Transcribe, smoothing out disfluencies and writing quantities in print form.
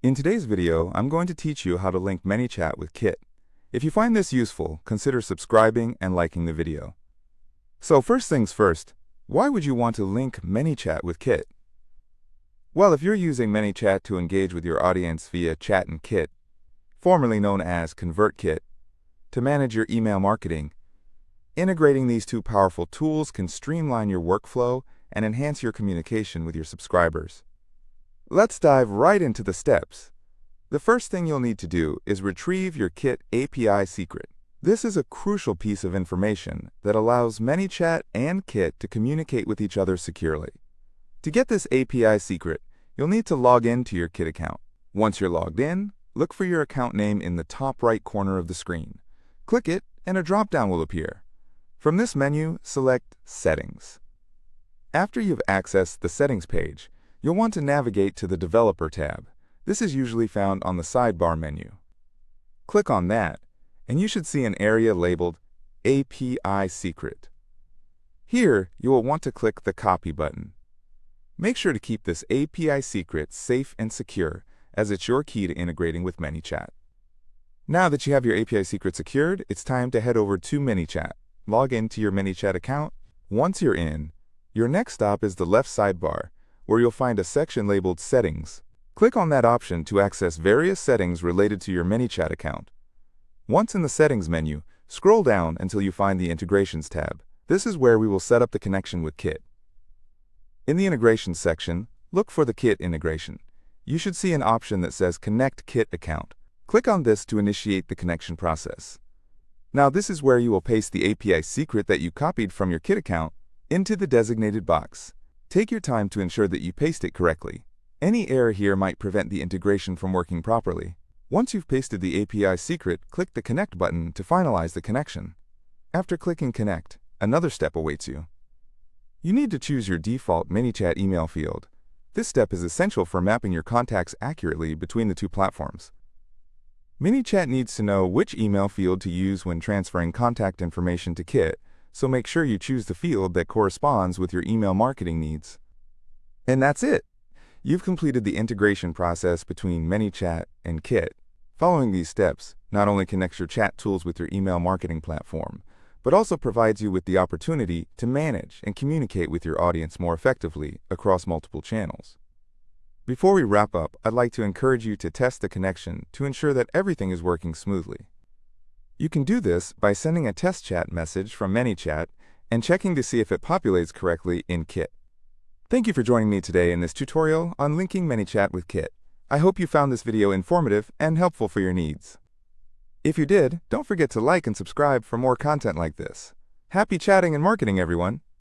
In today's video, I'm going to teach you how to link ManyChat with Kit. If you find this useful, consider subscribing and liking the video. So first things first, why would you want to link ManyChat with Kit? Well, if you're using ManyChat to engage with your audience via Chat and Kit, formerly known as ConvertKit, to manage your email marketing, integrating these two powerful tools can streamline your workflow and enhance your communication with your subscribers. Let's dive right into the steps. The first thing you'll need to do is retrieve your Kit API secret. This is a crucial piece of information that allows ManyChat and Kit to communicate with each other securely. To get this API secret, you'll need to log in to your Kit account. Once you're logged in, look for your account name in the top right corner of the screen. Click it and a drop-down will appear. From this menu, select Settings. After you've accessed the Settings page, you'll want to navigate to the Developer tab. This is usually found on the sidebar menu. Click on that, and you should see an area labeled API Secret. Here, you will want to click the Copy button. Make sure to keep this API secret safe and secure, as it's your key to integrating with ManyChat. Now that you have your API secret secured, it's time to head over to ManyChat. Log into your ManyChat account. Once you're in, your next stop is the left sidebar, where you'll find a section labeled Settings. Click on that option to access various settings related to your ManyChat account. Once in the Settings menu, scroll down until you find the Integrations tab. This is where we will set up the connection with Kit. In the Integrations section, look for the Kit integration. You should see an option that says Connect Kit Account. Click on this to initiate the connection process. Now this is where you will paste the API secret that you copied from your Kit account into the designated box. Take your time to ensure that you paste it correctly. Any error here might prevent the integration from working properly. Once you've pasted the API secret, click the Connect button to finalize the connection. After clicking Connect, another step awaits you. You need to choose your default ManyChat email field. This step is essential for mapping your contacts accurately between the two platforms. ManyChat needs to know which email field to use when transferring contact information to Kit, so make sure you choose the field that corresponds with your email marketing needs. And that's it! You've completed the integration process between ManyChat and Kit. Following these steps not only connects your chat tools with your email marketing platform, but also provides you with the opportunity to manage and communicate with your audience more effectively across multiple channels. Before we wrap up, I'd like to encourage you to test the connection to ensure that everything is working smoothly. You can do this by sending a test chat message from ManyChat and checking to see if it populates correctly in Kit. Thank you for joining me today in this tutorial on linking ManyChat with Kit. I hope you found this video informative and helpful for your needs. If you did, don't forget to like and subscribe for more content like this. Happy chatting and marketing, everyone!